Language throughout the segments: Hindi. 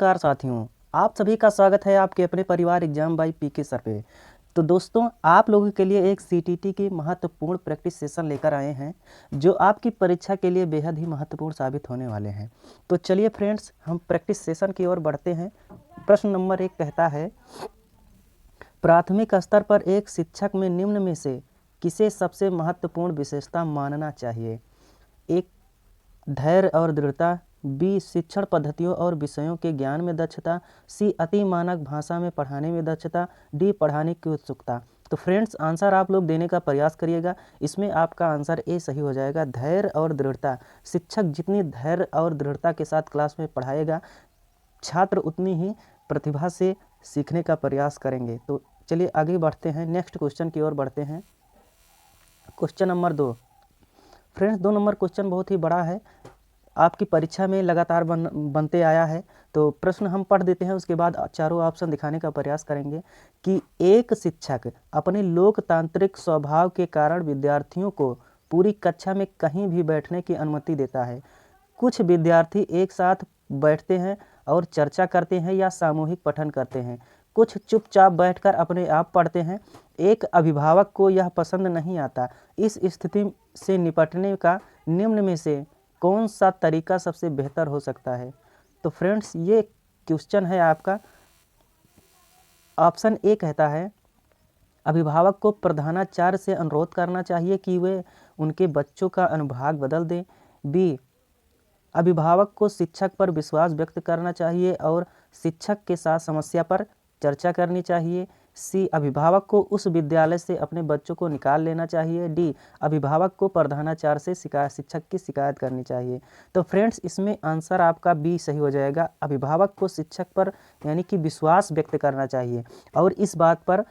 नमस्कार साथियों, आप सभी का स्वागत है आपके अपने परिवार एग्जाम बाय पीके सर पे। तो दोस्तों, आप लोगों के लिए एक सीटीटी की महत्वपूर्ण प्रैक्टिस सेशन लेकर आए हैं जो आपकी परीक्षा के लिए बेहद ही महत्वपूर्ण साबित होने वाले हैं। तो चलिए फ्रेंड्स, हम प्रैक्टिस सेशन की ओर बढ़ते हैं। प्रश्न नंबर 1 कहता है, प्राथमिक स्तर पर एक शिक्षक में निम्न में से किसे सबसे महत्वपूर्ण विशेषता मानना चाहिए? एक, धैर्य और दृढ़ता। बी, शिक्षण पद्धतियों और विषयों के ज्ञान में दक्षता। सी, अति मानक भाषा में पढ़ाने में दक्षता। डी, पढ़ाने की उत्सुकता। तो फ्रेंड्स, आंसर आप लोग देने का प्रयास करिएगा। इसमें आपका आंसर ए सही हो जाएगा, धैर्य और दृढ़ता। शिक्षक जितनी धैर्य और दृढ़ता के साथ क्लास में पढ़ाएगा, छात्र उतनी ही प्रतिभा से सीखने का प्रयास करेंगे। तो चलिए आगे बढ़ते हैं, नेक्स्ट क्वेश्चन की ओर बढ़ते हैं। Question number 2। Friends, 2 number question बहुत ही बड़ा है, आपकी परीक्षा में लगातार बनते आया है। तो प्रश्न हम पढ़ देते हैं, उसके बाद चारों ऑप्शन दिखाने का प्रयास करेंगे कि एक शिक्षक अपने लोकतांत्रिक स्वभाव के कारण विद्यार्थियों को पूरी कक्षा में कहीं भी बैठने की अनुमति देता है। कुछ विद्यार्थी एक साथ बैठते हैं और चर्चा करते हैं या सामूहिक पठन करते हैं, कुछ चुपचाप बैठकर अपने आप पढ़ते हैं। एक अभिभावक को यह पसंद नहीं आता। इस स्थिति से निपटने का निम्न में से कौन सा तरीका सबसे बेहतर हो सकता है? तो फ्रेंड्स, ये क्वेश्चन है आपका। ऑप्शन ए कहता है, अभिभावक को प्रधानाचार्य से अनुरोध करना चाहिए कि वे उनके बच्चों का अनुभाग बदल दें। बी, अभिभावक को शिक्षक पर विश्वास व्यक्त करना चाहिए और शिक्षक के साथ समस्या पर चर्चा करनी चाहिए। सी, अभिभावक को उस विद्यालय से अपने बच्चों को निकाल लेना चाहिए। डी, अभिभावक को प्रधानाचार्य से शिक्षक की शिकायत करनी चाहिए। तो फ्रेंड्स, इसमें आंसर आपका बी सही हो जाएगा, अभिभावक को शिक्षक पर यानी कि विश्वास व्यक्त करना चाहिए और इस बात पर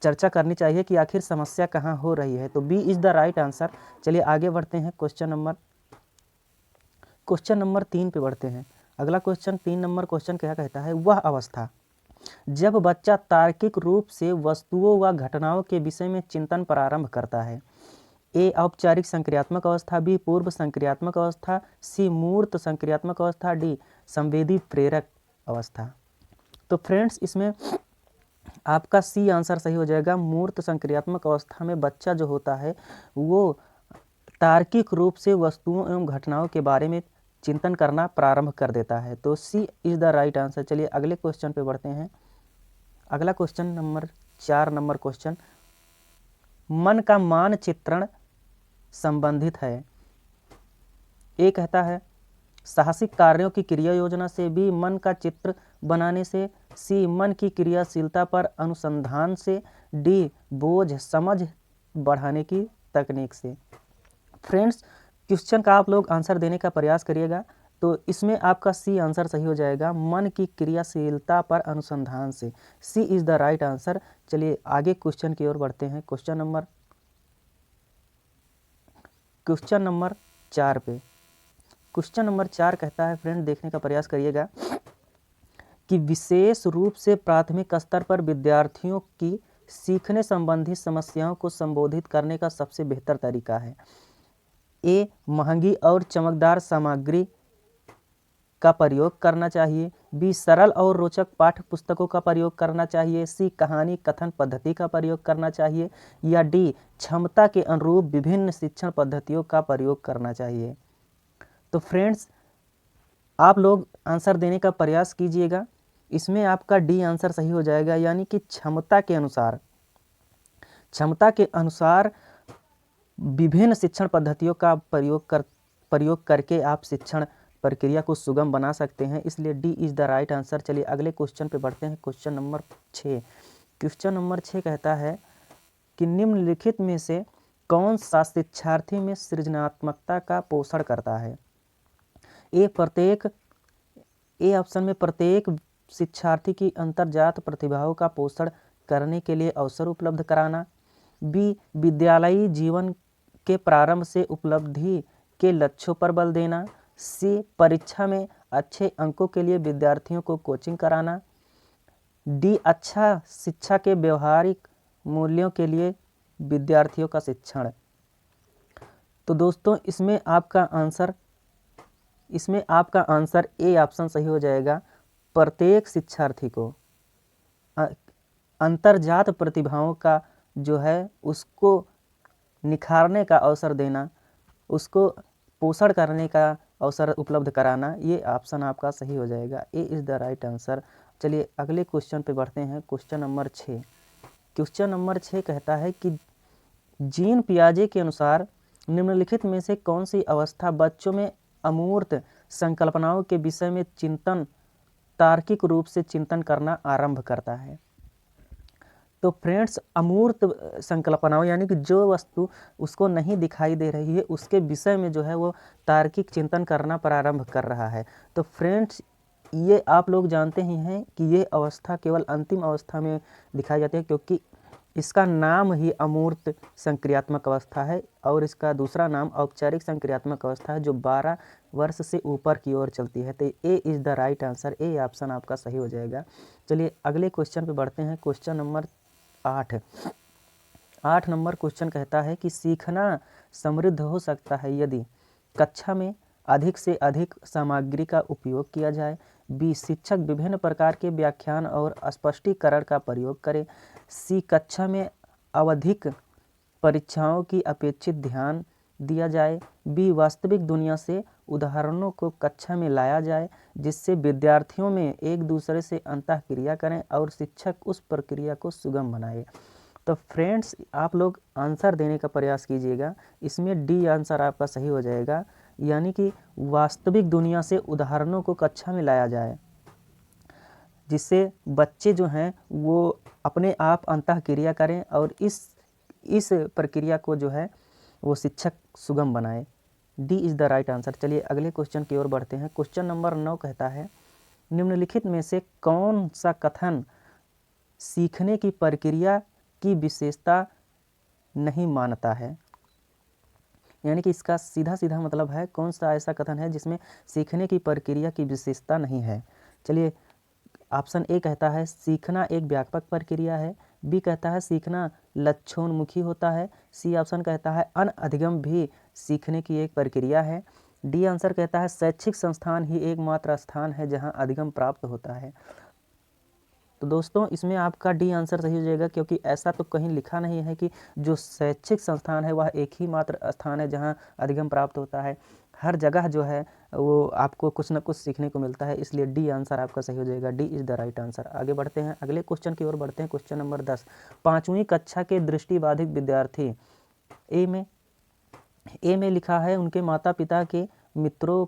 चर्चा करनी चाहिए कि आखिर समस्या कहाँ हो रही है। तो B is the right answer. चलिए आगे बढ़ते हैं, क्वेश्चन नंबर 3 पे बढ़ते हैं। अगला क्वेश्चन 3 नंबर क्वेश्चन क्या कहता है, वह अवस्था जब बच्चा तार्किक रूप से वस्तुओं व घटनाओं के विषय में चिंतन प्रारंभ करता है। ए, औपचारिक संक्रियात्मक अवस्था। बी, पूर्व संक्रियात्मक अवस्था। सी, मूर्त संक्रियात्मक अवस्था। डी, संवेदी प्रेरक अवस्था। तो फ्रेंड्स, इसमें आपका सी आंसर सही हो जाएगा। मूर्त संक्रियात्मक अवस्था में बच्चा जो होता है वो तार्किक रूप से वस्तुओं एवं घटनाओं के बारे में चिंतन करना प्रारंभ कर देता है। तो सी इज़ द राइट आंसर। चलिए अगले क्वेश्चन पे बढ़ते हैं। अगला क्वेश्चन नंबर 4 नंबर क्वेश्चन, मन का मानचित्रण संबंधित है। ए कहता है, साहसिक कार्यों की क्रिया योजना से। बी, मन का चित्र बनाने से। सी, मन की क्रियाशीलता पर अनुसंधान से। डी, बोझ समझ बढ़ाने की तकनीक से। फ्रेंड्स, क्वेश्चन का आप लोग आंसर देने का प्रयास करिएगा। तो इसमें आपका सी आंसर सही हो जाएगा, मन की क्रियाशीलता पर अनुसंधान से। सी इज़ द राइट आंसर। चलिए आगे क्वेश्चन की ओर बढ़ते हैं, क्वेश्चन नंबर 4 पे। क्वेश्चन नंबर 4 कहता है, फ्रेंड देखने का प्रयास करिएगा कि विशेष रूप से प्राथमिक स्तर पर विद्यार्थियों की सीखने संबंधी समस्याओं को संबोधित करने का सबसे बेहतर तरीका है। ए, महंगी और चमकदार सामग्री का प्रयोग करना चाहिए। बी, सरल और रोचक पाठ्य पुस्तकों का प्रयोग करना चाहिए। सी, कहानी कथन पद्धति का प्रयोग करना चाहिए। या डी, क्षमता के अनुरूप विभिन्न शिक्षण पद्धतियों का प्रयोग करना चाहिए। तो फ्रेंड्स, आप लोग आंसर देने का प्रयास कीजिएगा। इसमें आपका डी आंसर सही हो जाएगा, यानी कि क्षमता के अनुसार विभिन्न शिक्षण पद्धतियों का प्रयोग करके आप शिक्षण प्रक्रिया को सुगम बना सकते हैं, इसलिए D is the right answer. चलिए अगले क्वेश्चन पे बढ़ते हैं, क्वेश्चन नंबर 6। क्वेश्चन नंबर 6 कहता है कि निम्नलिखित में से कौन सा शिक्षार्थी में सृजनात्मकता का पोषण करता है? ए ऑप्शन में प्रत्येक शिक्षार्थी की अंतर्जात प्रतिभाओं का पोषण करने के लिए अवसर उपलब्ध कराना। बी, विद्यालयी जीवन के प्रारंभ से उपलब्धि के लक्ष्यों पर बल देना। सी, परीक्षा में अच्छे अंकों के लिए विद्यार्थियों को कोचिंग कराना। डी, अच्छा शिक्षा के व्यवहारिक मूल्यों के लिए विद्यार्थियों का शिक्षण। तो दोस्तों, इसमें आपका आंसर ए ऑप्शन सही हो जाएगा, प्रत्येक शिक्षार्थी को अंतर्जात प्रतिभाओं का जो है उसको निखारने का अवसर देना, उसको पोषण करने का अवसर उपलब्ध कराना, ये ऑप्शन आपका सही हो जाएगा। A is the right answer. चलिए अगले क्वेश्चन पे बढ़ते हैं। Question number 6। क्वेश्चन नंबर 6 कहता है कि जीन पियाजे के अनुसार निम्नलिखित में से कौन सी अवस्था बच्चों में अमूर्त संकल्पनाओं के विषय में चिंतन, तार्किक रूप से चिंतन करना आरंभ करता है। तो फ्रेंड्स, अमूर्त संकल्पनाओं यानी कि जो वस्तु उसको नहीं दिखाई दे रही है उसके विषय में जो है वो तार्किक चिंतन करना प्रारंभ कर रहा है। तो फ्रेंड्स, ये आप लोग जानते ही हैं कि ये अवस्था केवल अंतिम अवस्था में दिखाई जाती है, क्योंकि इसका नाम ही अमूर्त संक्रियात्मक अवस्था है और इसका दूसरा नाम औपचारिक संक्रियात्मक अवस्था है, जो 12 वर्ष से ऊपर की ओर चलती है। तो A is the right answer. A option आपका सही हो जाएगा। चलिए अगले क्वेश्चन पे बढ़ते हैं। क्वेश्चन नंबर 8 नंबर क्वेश्चन कहता है कि सीखना समृद्ध हो सकता है यदि कक्षा में अधिक से अधिक सामग्री का उपयोग किया जाए, बी शिक्षक विभिन्न प्रकार के व्याख्यान और स्पष्टीकरण का प्रयोग करें, सी कक्षा में आवधिक परीक्षाओं की अपेक्षित ध्यान दिया जाए, बी वास्तविक दुनिया से उदाहरणों को कक्षा में लाया जाए जिससे विद्यार्थियों में एक दूसरे से अंतःक्रिया करें और शिक्षक उस प्रक्रिया को सुगम बनाए। तो फ्रेंड्स, आप लोग आंसर देने का प्रयास कीजिएगा। इसमें डी आंसर आपका सही हो जाएगा, यानी कि वास्तविक दुनिया से उदाहरणों को कक्षा में लाया जाए जिससे बच्चे जो हैं वो अपने आप अंतःक्रिया करें और इस प्रक्रिया को जो है वो शिक्षक सुगम बनाए। D is the right answer. चलिए अगले क्वेश्चन की ओर बढ़ते हैं। क्वेश्चन नंबर 9 कहता है निम्नलिखित में से कौन सा कथन सीखने की प्रक्रिया की विशेषता नहीं मानता है, यानी कि इसका सीधा सीधा मतलब है कौन सा ऐसा कथन है जिसमें सीखने की प्रक्रिया की विशेषता नहीं है। चलिए ऑप्शन ए कहता है सीखना एक व्यापक प्रक्रिया है, बी कहता है सीखना लक्ष्योन्मुखी होता है, सी ऑप्शन कहता है अनअधिगम भी सीखने की एक प्रक्रिया है, डी आंसर कहता है शैक्षिक संस्थान ही एकमात्र स्थान है जहां अधिगम प्राप्त होता है। तो दोस्तों, इसमें आपका डी आंसर सही हो जाएगा, क्योंकि ऐसा तो कहीं लिखा नहीं है कि जो शैक्षिक संस्थान है वह एक ही मात्र स्थान है जहां अधिगम प्राप्त होता है। हर जगह जो है वो आपको कुछ न कुछ सीखने को मिलता है, इसलिए डी आंसर आपका सही हो जाएगा। D is the right answer. आगे बढ़ते हैं, अगले क्वेश्चन की ओर बढ़ते हैं। Question number 10। 5वीं कक्षा के दृष्टिबाधित विद्यार्थी ए में लिखा है उनके माता पिता के मित्रों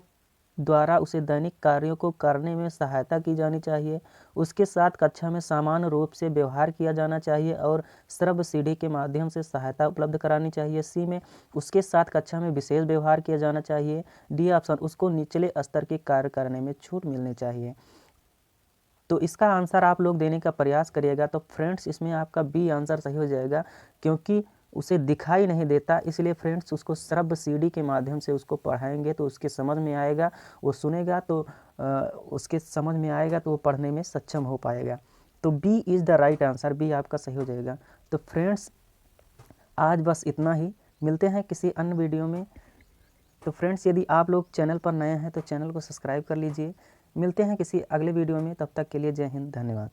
द्वारा उसे दैनिक कार्यों को करने में सहायता की जानी चाहिए, उसके साथ कक्षा में सामान्य रूप से व्यवहार किया जाना चाहिए और श्रव्य सीढ़ी के माध्यम से सहायता उपलब्ध करानी चाहिए, सी में उसके साथ कक्षा में विशेष व्यवहार किया जाना चाहिए, डी ऑप्शन उसको निचले स्तर के कार्य करने में छूट मिलनी चाहिए। तो इसका आंसर आप लोग देने का प्रयास करिएगा। तो फ्रेंड्स, इसमें आपका बी आंसर सही हो जाएगा, क्योंकि उसे दिखाई नहीं देता, इसलिए फ्रेंड्स उसको श्रव्य सीढ़ी के माध्यम से उसको पढ़ाएंगे तो उसके समझ में आएगा, वो सुनेगा तो उसके समझ में आएगा तो वो पढ़ने में सक्षम हो पाएगा। तो B is the right answer. B आपका सही हो जाएगा। तो फ्रेंड्स, आज बस इतना ही, मिलते हैं किसी अन्य वीडियो में। तो फ्रेंड्स, यदि आप लोग चैनल पर नए हैं तो चैनल को सब्सक्राइब कर लीजिए। मिलते हैं किसी अगले वीडियो में, तब तक के लिए जय हिंद, धन्यवाद।